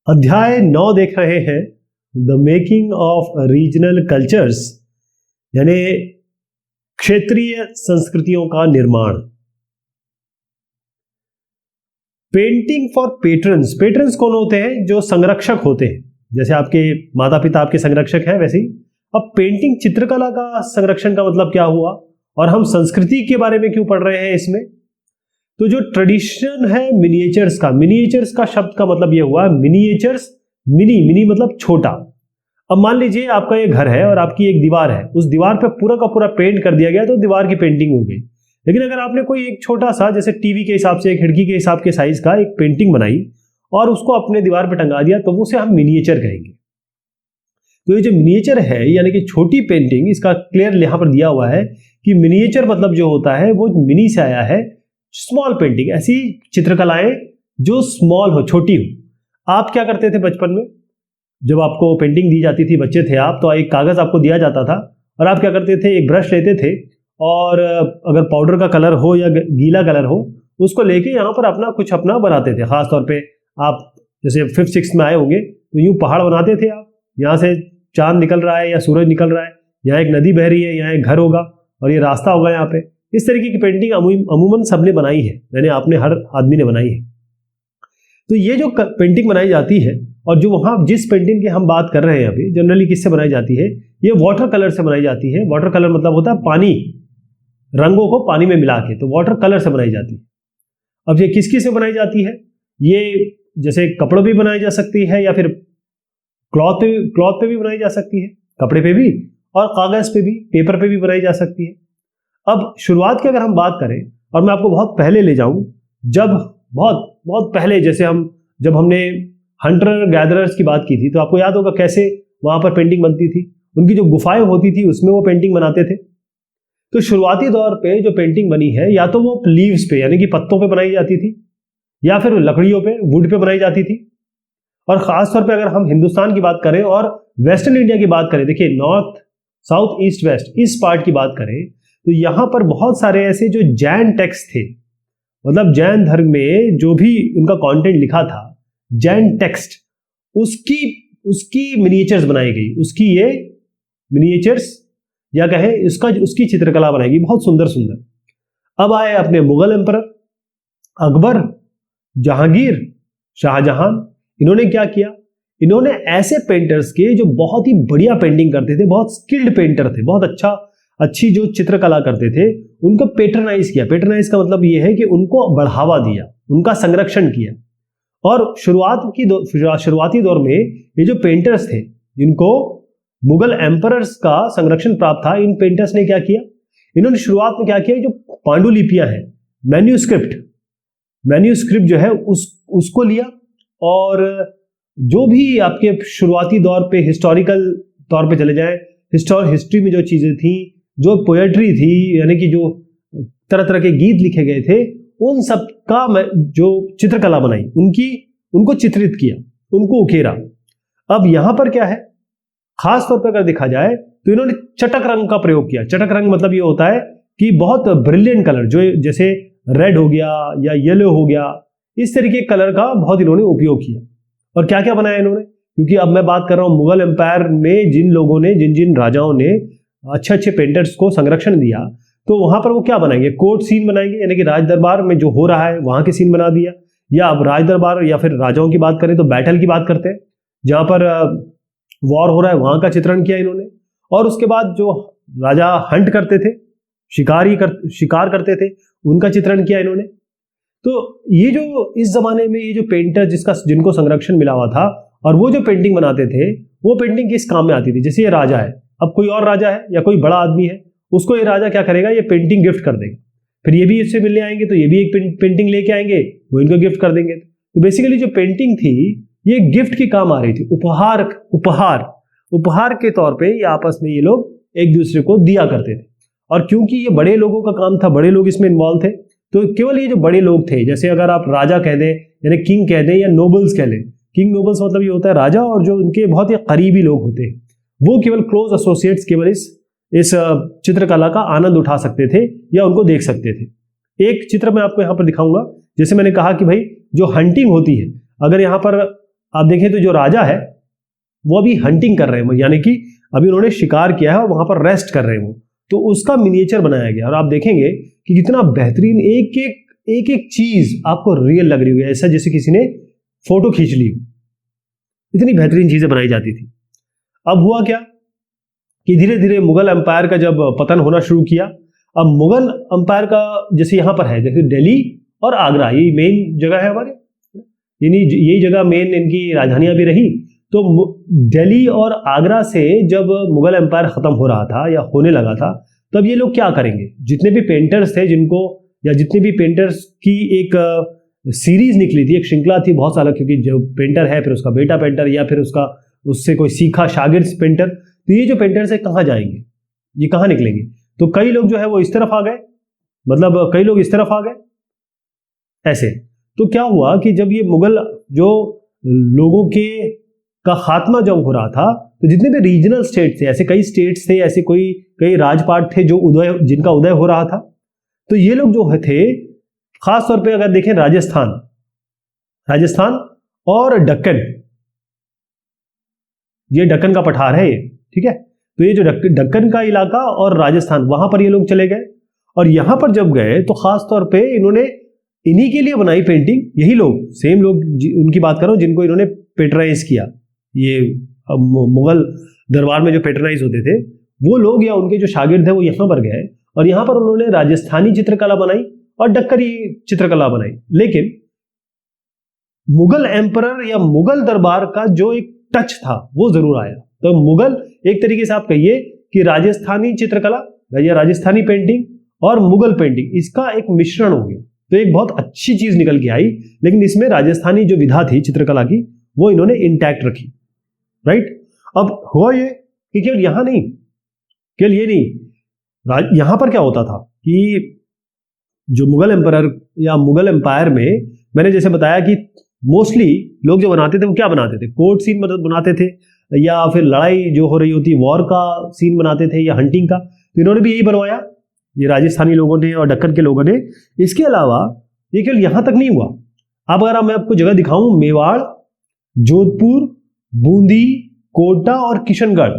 अध्याय 9 देख रहे हैं, the making of regional cultures, यानी क्षेत्रीय संस्कृतियों का निर्माण। Painting for patrons. पेट्रन्स कौन होते हैं? जो संरक्षक होते हैं। जैसे आपके माता पिता आपके संरक्षक हैं, वैसे ही अब पेंटिंग चित्रकला का संरक्षण का मतलब क्या हुआ, और हम संस्कृति के बारे में क्यों पढ़ रहे हैं इसमें? तो जो ट्रेडिशन है मिनिएचर्स का, मिनिएचर्स का शब्द का मतलब ये हुआ मिनिएचर्स, मिनी मतलब छोटा। अब मान लीजिए आपका ये घर है और आपकी एक दीवार है, उस दीवार पे पूरा का पूरा पेंट कर दिया गया तो दीवार की पेंटिंग हो गई। लेकिन अगर आपने कोई एक छोटा सा, जैसे टीवी के हिसाब से, खिड़की के हिसाब के साइज का एक पेंटिंग बनाई और उसको अपने दीवार पे टंगा दिया, तो उसे हम मिनिएचर कहेंगे। तो ये जो मिनिएचर है यानी कि छोटी पेंटिंग, इसका क्लियर यहां पर दिया हुआ है कि मिनिएचर मतलब जो होता है वो मिनी से आया है, स्मॉल पेंटिंग, ऐसी चित्रकलाएं जो स्मॉल हो, छोटी हो। आप क्या करते थे बचपन में? जब आपको पेंटिंग दी जाती थी, बच्चे थे आप, तो एक कागज आपको दिया जाता था और आप क्या करते थे, एक ब्रश लेते थे और अगर पाउडर का कलर हो या गीला कलर हो, उसको लेके यहाँ पर अपना कुछ अपना बनाते थे। खासतौर पे आप जैसे 5th 6th में आए होंगे तो यूं पहाड़ बनाते थे आप, यहाँ से चांद निकल रहा है या सूरज निकल रहा है, यहाँ एक नदी बह रही है, यहाँ एक घर होगा और ये रास्ता होगा यहाँ पे। इस तरीके की पेंटिंग अमूमन सबने बनाई है, यानी आपने हर आदमी ने बनाई है। तो ये जो पेंटिंग बनाई जाती है, और जो वहाँ जिस पेंटिंग की हम बात कर रहे हैं अभी, जनरली किससे बनाई जाती है? ये वाटर कलर से बनाई जाती है। वाटर कलर मतलब होता है पानी, रंगों को पानी में मिला के, तो वाटर कलर से बनाई जाती है। अब ये किस किस से बनाई जाती है? ये जैसे कपड़ों पे बनाई जा सकती है, या फिर क्लॉथ पे भी बनाई जा सकती है, कपड़े पे भी, और कागज पे भी, पेपर पे भी बनाई जा सकती है। अब शुरुआत की अगर हम बात करें, और मैं आपको बहुत पहले ले जाऊं, जब बहुत बहुत पहले, जैसे जब हमने हंटर गैदरर्स की बात की थी, तो आपको याद होगा कैसे वहां पर पेंटिंग बनती थी। उनकी जो गुफाएं होती थी उसमें वो पेंटिंग बनाते थे। तो शुरुआती दौर पे जो पेंटिंग बनी है, या तो वो लीव्स पे यानी कि पत्तों पे बनाई जाती थी, या फिर लकड़ियों पे, वुड पे बनाई जाती थी। और खासतौर पे अगर हम हिंदुस्तान की बात करें और वेस्टर्न इंडिया की बात करें, देखिए नॉर्थ साउथ ईस्ट वेस्ट, इस पार्ट की बात करें, तो यहां पर बहुत सारे ऐसे जो जैन टेक्स्ट थे, मतलब जैन धर्म में जो भी उनका कंटेंट लिखा था, जैन टेक्स्ट, उसकी मिनिएचर्स बनाई गई, उसकी ये मिनिएचर्स या कहे उसकी चित्रकला बनाई गई, बहुत सुंदर सुंदर। अब आए अपने मुगल एम्परर अकबर, जहांगीर, शाहजहां। इन्होंने क्या किया? इन्होंने ऐसे पेंटर्स के जो बहुत ही बढ़िया पेंटिंग करते थे, बहुत स्किल्ड पेंटर थे, बहुत अच्छी जो चित्रकला करते थे, उनको पेट्रनाइज किया। पेट्रनाइज का मतलब ये है कि उनको बढ़ावा दिया, उनका संरक्षण किया। और शुरुआती दौर में ये जो पेंटर्स थे, जिनको मुगल एम्परर्स का संरक्षण प्राप्त था, इन पेंटर्स ने क्या किया? इन्होंने शुरुआत में क्या किया, जो पांडुलिपियां हैं, मैन्यूस्क्रिप्ट जो है उसको लिया, और जो भी आपके शुरुआती दौर पे हिस्टोरिकल तौर पे चले जाएं, हिस्ट्री में जो चीजें थी, जो पोएट्री थी, यानी कि जो तरह तरह के गीत लिखे गए थे, उन सब का जो चित्रकला बनाई, उनको चित्रित किया, उनको उकेरा। अब यहां पर क्या है, खास तौर पर अगर देखा जाए तो इन्होंने चटक रंग का प्रयोग किया। चटक रंग मतलब ये होता है कि बहुत ब्रिलियंट कलर, जो जैसे रेड हो गया या येलो हो गया, इस तरीके के कलर का बहुत इन्होंने उपयोग किया। और क्या क्या बनाया इन्होंने? क्योंकि अब मैं बात कर रहा हूं मुगल एम्पायर में जिन लोगों ने, जिन राजाओं ने अच्छे अच्छे पेंटर्स को संरक्षण दिया, तो वहां पर वो क्या बनाएंगे? कोर्ट सीन बनाएंगे, यानी कि राज दरबार में जो हो रहा है वहां के सीन बना दिया। या अब राज दरबार या फिर राजाओं की बात करें तो बैटल की बात करते हैं, जहां पर वॉर हो रहा है, वहां का चित्रण किया इन्होंने। और उसके बाद जो राजा हंट करते थे, शिकार करते थे, उनका चित्रण किया इन्होंने। तो ये जो इस जमाने में ये जो पेंटर जिनको संरक्षण मिला हुआ था, और वो जो पेंटिंग बनाते थे, वो पेंटिंग किस काम में आती थी? जैसे ये राजा है, अब कोई और राजा है या कोई बड़ा आदमी है, उसको ये राजा क्या करेगा? ये पेंटिंग गिफ्ट कर देगा। फिर ये भी इससे मिलने आएंगे तो ये भी एक पेंटिंग लेके आएंगे, वो इनको गिफ्ट कर देंगे। तो बेसिकली जो पेंटिंग थी ये गिफ्ट की काम आ रही थी, उपहार के तौर पे ये आपस में ये लोग एक दूसरे को दिया करते थे। और क्योंकि ये बड़े लोगों का काम था, बड़े लोग इसमें इन्वॉल्व थे, तो केवल ये जो बड़े लोग थे, जैसे अगर आप राजा कह दें, यानी किंग कह दें, या नोबल्स कह लें, किंग नोबल्स मतलब ये होता है राजा, और जो उनके बहुत ही करीबी लोग होते हैं, वो केवल क्लोज एसोसिएट्स केवल इस चित्रकला का आनंद उठा सकते थे या उनको देख सकते थे। एक चित्र मैं आपको यहाँ पर दिखाऊंगा। जैसे मैंने कहा कि भाई जो हंटिंग होती है, अगर यहाँ पर आप देखें तो जो राजा है वो अभी हंटिंग कर रहे हैं, यानी कि अभी उन्होंने शिकार किया है और वहां पर रेस्ट कर रहे हैं वो, तो उसका मिनिएचर बनाया गया। और आप देखेंगे कि कितना बेहतरीन एक एक चीज आपको रियल लग रही होगी, ऐसा जैसे किसी ने फोटो खींच ली हो, इतनी बेहतरीन चीजें बनाई जाती थी। अब हुआ क्या कि धीरे धीरे मुगल एम्पायर का जब पतन होना शुरू किया, अब मुगल एम्पायर का जैसे यहां पर है, जैसे दिल्ली और आगरा ये मेन जगह है हमारे, यानी यही जगह मेन इनकी राजधानियां भी रही। तो दिल्ली और आगरा से जब मुगल एम्पायर खत्म हो रहा था या होने लगा था, तब ये लोग क्या करेंगे, जितने भी पेंटर्स थे जिनको, या जितने भी पेंटर्स की एक सीरीज निकली थी, एक श्रृंखला थी बहुत सारा, क्योंकि जो पेंटर है फिर उसका बेटा पेंटर या फिर उसका उससे कोई सीखा शागिर्द पेंटर, तो ये जो पेंटर्स है कहाँ जाएंगे, ये कहाँ निकलेंगे। तो कई लोग जो है वो इस तरफ आ गए, मतलब कई लोग इस तरफ आ गए ऐसे। तो क्या हुआ कि जब ये मुगल जो लोगों के का खात्मा जब हो रहा था, तो जितने भी रीजनल स्टेट थे, ऐसे कई स्टेट्स थे, ऐसे कई राजपाट थे जो जिनका उदय हो रहा था, तो ये लोग जो थे खास तौर पे अगर देखें राजस्थान और दक्कन, ये दक्कन का पठार है ये, ठीक है। तो ये जो दक्कन का इलाका और राजस्थान, वहां पर ये लोग चले गए, और यहां पर जब गए तो खास तौर पे इन्होंने इन्हीं के लिए बनाई पेंटिंग, यही लोग, सेम लोग उनकी बात कर रहा हूं जिनको इन्होंने पेट्राइज किया, ये मुगल दरबार में जो पेट्राइज होते थे वो लोग या उनके जो शागिर्द है वो यहां पर गए, और यहां पर उन्होंने राजस्थानी चित्रकला बनाई और दक्कनी चित्रकला बनाई। लेकिन मुगल एम्परर या मुगल दरबार का जो एक टच था वो जरूर आया। तो मुगल, एक तरीके से आप कहिए कि राजस्थानी चित्रकला या राजस्थानी पेंटिंग और मुगल पेंटिंग, इसका एक मिश्रण हो गया, तो एक बहुत अच्छी चीज निकल के आई। लेकिन इसमें राजस्थानी जो विधा थी चित्रकला की वो इन्होंने इंटैक्ट रखी, राइट। अब हुआ ये कि केवल यहां नहीं, केवल ये नहीं, यहां पर क्या होता था कि जो मुगल एम्परर या मुगल एम्पायर में, मैंने जैसे बताया कि मोस्टली लोग जो बनाते थे वो क्या बनाते थे, कोर्ट सीन बनाते थे, या फिर लड़ाई जो हो रही होती वॉर का सीन बनाते थे, या हंटिंग का। तो इन्होंने भी यही बनवाया, ये राजस्थानी लोगों ने और दक्कन के लोगों ने। इसके अलावा ये केवल यहां तक नहीं हुआ। अब अगर मैं आपको जगह दिखाऊं, मेवाड़, जोधपुर, बूंदी, कोटा और किशनगढ़,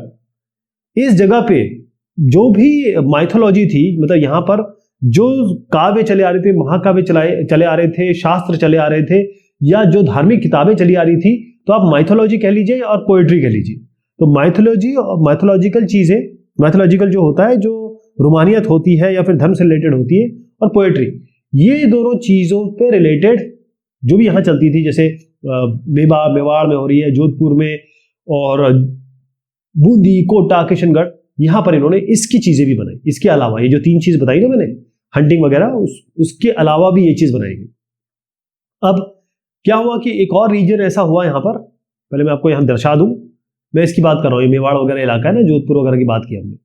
इस जगह पे जो भी माइथोलॉजी थी, मतलब यहां पर जो काव्य चले आ रहे थे, महाकाव्य चले आ रहे थे, शास्त्र चले आ रहे थे, या जो धार्मिक किताबें चली आ रही थी, तो आप माइथोलॉजी कह लीजिए और पोएट्री कह लीजिए। तो माइथोलॉजी और माइथोलॉजिकल चीजें, माइथोलॉजिकल जो होता है, जो रोमानियत होती है या फिर धर्म से रिलेटेड होती है, और पोएट्री, ये दोनों चीजों पे रिलेटेड जो भी यहाँ चलती थी, जैसे मेवाड़ में हो रही है, जोधपुर में, और बूंदी, कोटा, किशनगढ़, यहां पर इन्होंने इसकी चीजें भी बनाई। इसके अलावा ये जो 3 चीज बताई ना मैंने, हंटिंग वगैरह, उसके अलावा भी ये चीज बनाई गई। अब क्या हुआ कि एक और रीजन ऐसा हुआ यहां पर, पहले मैं आपको यहां दर्शा दूं, मैं इसकी बात कर रहा हूं, ये मेवाड़ वगैरह इलाका है ना, जोधपुर वगैरह की बात की हमने।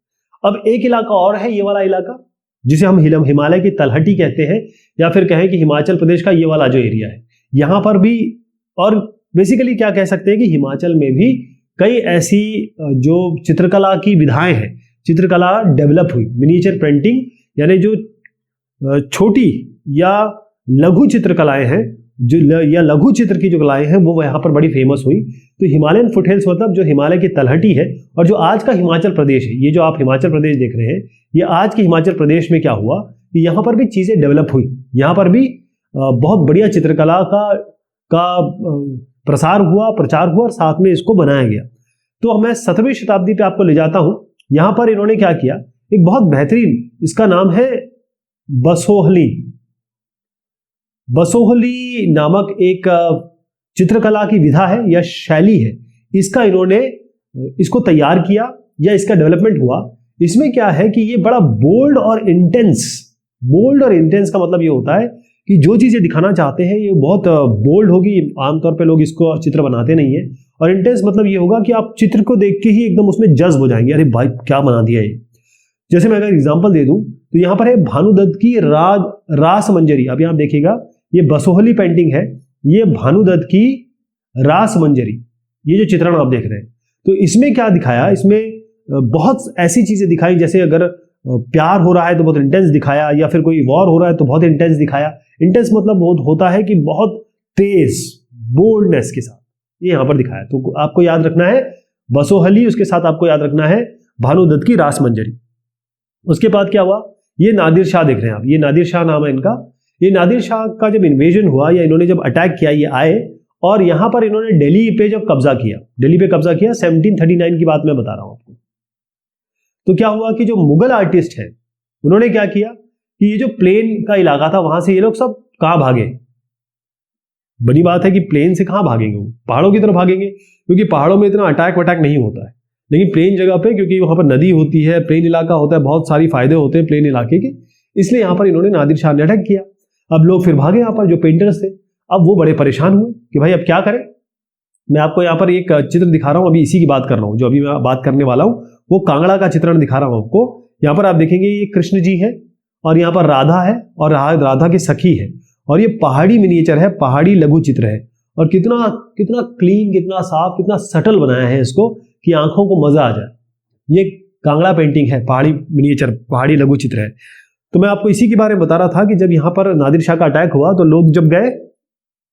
अब एक इलाका और है, ये वाला इलाका, जिसे हम हिमालय की तलहटी कहते हैं, या फिर कहें कि हिमाचल प्रदेश का ये वाला जो एरिया है, यहां पर भी, और बेसिकली क्या कह सकते हैं कि हिमाचल में भी कई ऐसी जो चित्रकला की विधाएं हैं, चित्रकला डेवलप हुई। मिनिएचर पेंटिंग यानी जो छोटी या लघु चित्रकलाएं हैं, जो या लघु चित्र की जो कलाएं हैं, वो यहाँ पर बड़ी फेमस हुई। तो हिमालयन फुटहिल्स मतलब जो हिमालय की तलहटी है, और जो आज का हिमाचल प्रदेश है, ये जो आप हिमाचल प्रदेश देख रहे हैं, ये आज के हिमाचल प्रदेश में क्या हुआ कि यहाँ पर भी चीजें डेवलप हुई, यहाँ पर भी बहुत बढ़िया चित्रकला का प्रसार हुआ, प्रचार हुआ, और साथ में इसको बनाया गया। तो मैं 17वीं शताब्दी पे आपको ले जाता हूं। यहां पर इन्होंने क्या किया, एक बहुत बेहतरीन, इसका नाम है बसोहली नामक एक चित्रकला की विधा है या शैली है। इसको तैयार किया या इसका डेवलपमेंट हुआ। इसमें क्या है कि ये बड़ा बोल्ड और इंटेंस का मतलब ये होता है कि जो चीजें दिखाना चाहते हैं ये बहुत बोल्ड होगी। आमतौर पे लोग इसको चित्र बनाते नहीं है। और इंटेंस मतलब ये होगा कि आप चित्र को देख के ही एकदम उसमें जज्ब हो जाएंगे, अरे भाई क्या बना दिया ये। जैसे मैं अगर एग्जांपल दे दूं तो यहाँ पर है भानुदत्त की रास मंजरी। अभी आप देखिएगा, ये बसोहली पेंटिंग है, ये भानुदत्त की रास मंजरी, ये जो चित्रण आप देख रहे हैं। तो इसमें क्या दिखाया, इसमें बहुत ऐसी चीजें दिखाई, जैसे अगर प्यार हो रहा है तो बहुत इंटेंस दिखाया, या फिर कोई वॉर हो रहा है तो बहुत इंटेंस दिखाया। इंटेंस मतलब होता है कि बहुत तेज बोल्डनेस के साथ, ये यहाँ पर दिखाया। तो आपको याद रखना है बसोहली, उसके साथ आपको याद रखना है भानुदत्त की रास मंजरी। उसके बाद क्या हुआ, ये नादिर शाह देख रहे हैं आप, ये नादिर शाह नाम है इनका। ये नादिर शाह का जब इन्वेजन हुआ या इन्होंने जब अटैक किया, ये आए और यहां पर इन्होंने दिल्ली पे जब कब्जा किया, दिल्ली पे कब्जा किया 1739 की बात मैं बता रहा हूं आपको। तो क्या हुआ कि जो मुगल आर्टिस्ट है उन्होंने क्या किया कि ये जो प्लेन का इलाका था वहां से ये लोग सब कहां भागे। बड़ी बात है कि प्लेन से कहां भागेंगे, वो पहाड़ों की तरफ भागेंगे, क्योंकि पहाड़ों में इतना अटैक वटैक नहीं होता है। लेकिन प्लेन जगह पे, क्योंकि वहां पर नदी होती है, प्लेन इलाका होता है, बहुत सारी फायदे होते हैं प्लेन इलाके के, इसलिए यहां पर इन्होंने नादिर शाह ने अटैक किया। अब लोग फिर भागे यहाँ पर, जो पेंटर्स थे। अब वो बड़े परेशान हुए कि भाई अब क्या करें। मैं आपको यहाँ पर एक चित्र दिखा रहा हूँ, अभी इसी की बात कर रहा हूँ, जो अभी मैं बात करने वाला हूँ वो कांगड़ा का चित्रण दिखा रहा हूँ आपको। यहाँ पर आप देखेंगे ये कृष्ण जी है और यहाँ पर राधा है और राधा की सखी है, और ये पहाड़ी मिनिएचर है, पहाड़ी लघु चित्र है। और कितना कितना क्लीन, कितना साफ, कितना सटल बनाया है इसको कि आंखों को मजा आ जाए। ये कांगड़ा पेंटिंग है, पहाड़ी मिनिएचर, पहाड़ी लघु चित्र है। तो मैं आपको इसी के बारे में बता रहा था कि जब यहाँ पर नादिर शाह का अटैक हुआ तो लोग जब गए,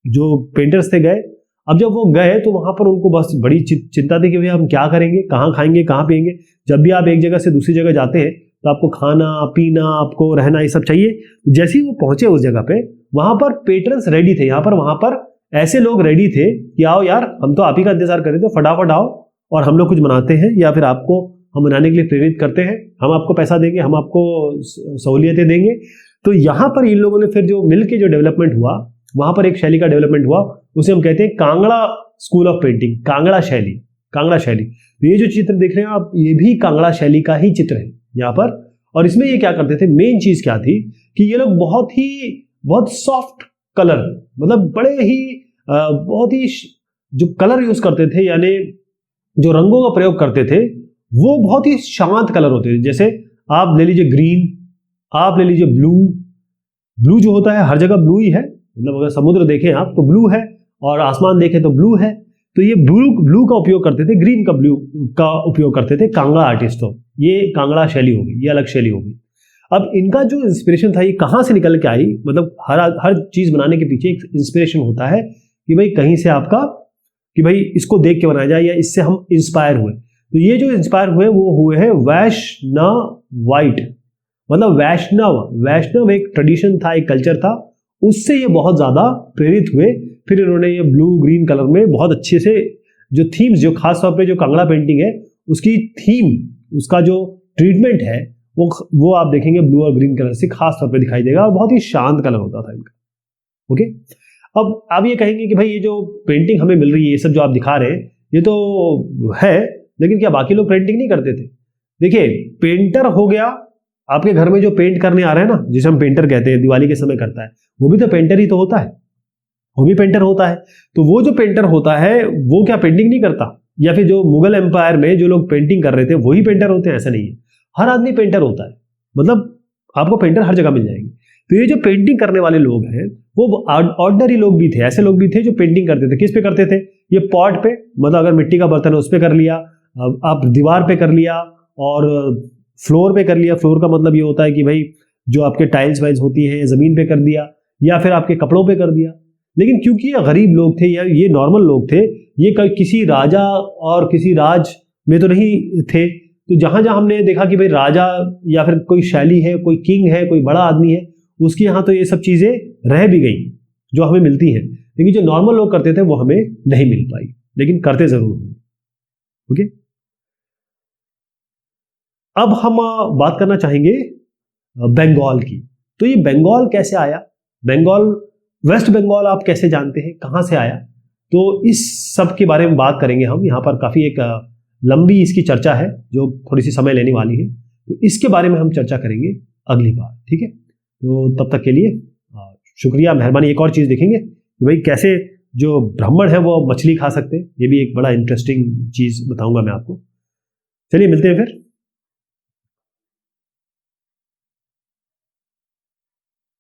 जो पेंटर्स थे गए। अब जब वो गए तो वहां पर उनको बस बड़ी चिंता थी कि भैया हम क्या करेंगे, कहाँ खाएंगे, कहाँ पिएंगे। जब भी आप एक जगह से दूसरी जगह जाते हैं तो आपको खाना पीना, आपको रहना, ये सब चाहिए। जैसे ही वो पहुंचे उस जगह पे, वहां पर पेट्रन्स रेडी थे। यहाँ पर वहां पर ऐसे लोग रेडी थे कि आओ यार, हम तो आप ही का इंतजार कर रहे थे, फटाफट आओ और हम लोग कुछ बनाते हैं, या फिर आपको हम बनाने के लिए प्रेरित करते हैं, हम आपको पैसा देंगे, हम आपको सहूलियतें देंगे। तो यहाँ पर इन लोगों ने फिर जो मिल के जो डेवलपमेंट हुआ, वहां पर एक शैली का डेवलपमेंट हुआ, उसे हम कहते हैं Kangra school of painting, Kangra शैली, कांगड़ा शैली। तो ये जो चित्र देख रहे हैं आप, ये भी कांगड़ा शैली का ही चित्र है यहाँ पर। और इसमें ये क्या करते थे, मेन चीज क्या थी कि ये लोग बहुत सॉफ्ट कलर, मतलब बहुत ही जो कलर यूज करते थे, यानी जो रंगों का प्रयोग करते थे, वो बहुत ही शांत कलर होते थे। जैसे आप ले लीजिए ग्रीन, आप ले लीजिए ब्लू जो होता है हर जगह ब्लू ही है, मतलब अगर समुद्र देखें आप तो ब्लू है, और आसमान देखें तो ब्लू है। तो ये ब्लू का उपयोग करते थे, ग्रीन का ब्लू का उपयोग करते थे कांगड़ा आर्टिस्ट। तो ये कांगड़ा शैली हो गई, ये अलग शैली हो गई। अब इनका जो इंस्पिरेशन था ये कहाँ से निकल के आई, मतलब हर चीज बनाने के पीछे एक इंस्पिरेशन होता है कि भाई कहीं से आपका, कि भाई इसको देख के बनाया जाए या इससे हम इंस्पायर हुए। तो ये जो इंस्पायर हुए वो हुए हैं वैष्णवाइट, मतलब वैष्णव एक ट्रेडिशन था, एक कल्चर था, उससे ये बहुत ज्यादा प्रेरित हुए। फिर इन्होंने ये ब्लू ग्रीन कलर में बहुत अच्छे से जो थीम्स, जो खास तौर पे जो कांगड़ा पेंटिंग है उसकी थीम, उसका जो ट्रीटमेंट है वो आप देखेंगे ब्लू और ग्रीन कलर से खास तौर पे दिखाई देगा, और बहुत ही शांत कलर होता था इनका। ओके, अब आप ये कहेंगे कि भाई ये जो पेंटिंग हमें मिल रही है, ये सब जो आप दिखा रहे हैं ये तो है, लेकिन क्या बाकी लोग पेंटिंग नहीं करते थे? देखिए, पेंटर हो गया, आपके घर में जो पेंट करने आ रहा है ना, जिसे हम पेंटर कहते हैं, दिवाली के समय करता है, वो भी तो पेंटर ही तो होता है, वो भी पेंटर होता है। तो वो जो पेंटर होता है वो क्या पेंटिंग नहीं करता? या फिर जो मुगल एम्पायर में जो लोग पेंटिंग कर रहे थे वही पेंटर होते हैं? ऐसा नहीं है, हर आदमी पेंटर होता है, मतलब आपको पेंटर हर जगह मिल जाएगी। तो ये जो पेंटिंग करने वाले लोग हैं वो ऑर्डिनरी लोग भी थे, ऐसे लोग भी थे जो पेंटिंग करते थे। किस पे करते थे? ये पॉट पे, मतलब अगर मिट्टी का बर्तन है उस पे कर लिया, आप दीवार पे कर लिया, और फ्लोर पे कर लिया। फ्लोर का मतलब ये होता है कि भाई जो आपके टाइल्स वाइल्स होती है जमीन पे कर दिया, या फिर आपके कपड़ों पे कर दिया। लेकिन क्योंकि ये गरीब लोग थे या ये नॉर्मल लोग थे, ये किसी राजा और किसी राज में तो नहीं थे। तो जहां जहां हमने देखा कि भाई राजा या फिर कोई शैली है, कोई किंग है, कोई बड़ा आदमी है, उसके यहाँ तो ये सब चीजें रह भी गई जो हमें मिलती हैं, लेकिन जो नॉर्मल लोग करते थे वो हमें नहीं मिल पाई, लेकिन करते जरूर हैं। ओके, अब हम बात करना चाहेंगे बंगाल की। तो ये बंगाल कैसे आया, बंगाल, वेस्ट बंगाल आप कैसे जानते हैं, कहां से आया? तो इस सब के बारे में बात करेंगे हम। यहाँ पर काफी एक लंबी इसकी चर्चा है जो थोड़ी सी समय लेने वाली है, तो इसके बारे में हम चर्चा करेंगे अगली बार, ठीक है? तो तब तक के लिए शुक्रिया, मेहरबानी। एक और चीज देखेंगे कि भाई कैसे जो ब्राह्मण है वो मछली खा सकते हैं, ये भी एक बड़ा इंटरेस्टिंग चीज बताऊंगा मैं आपको। चलिए मिलते हैं फिर।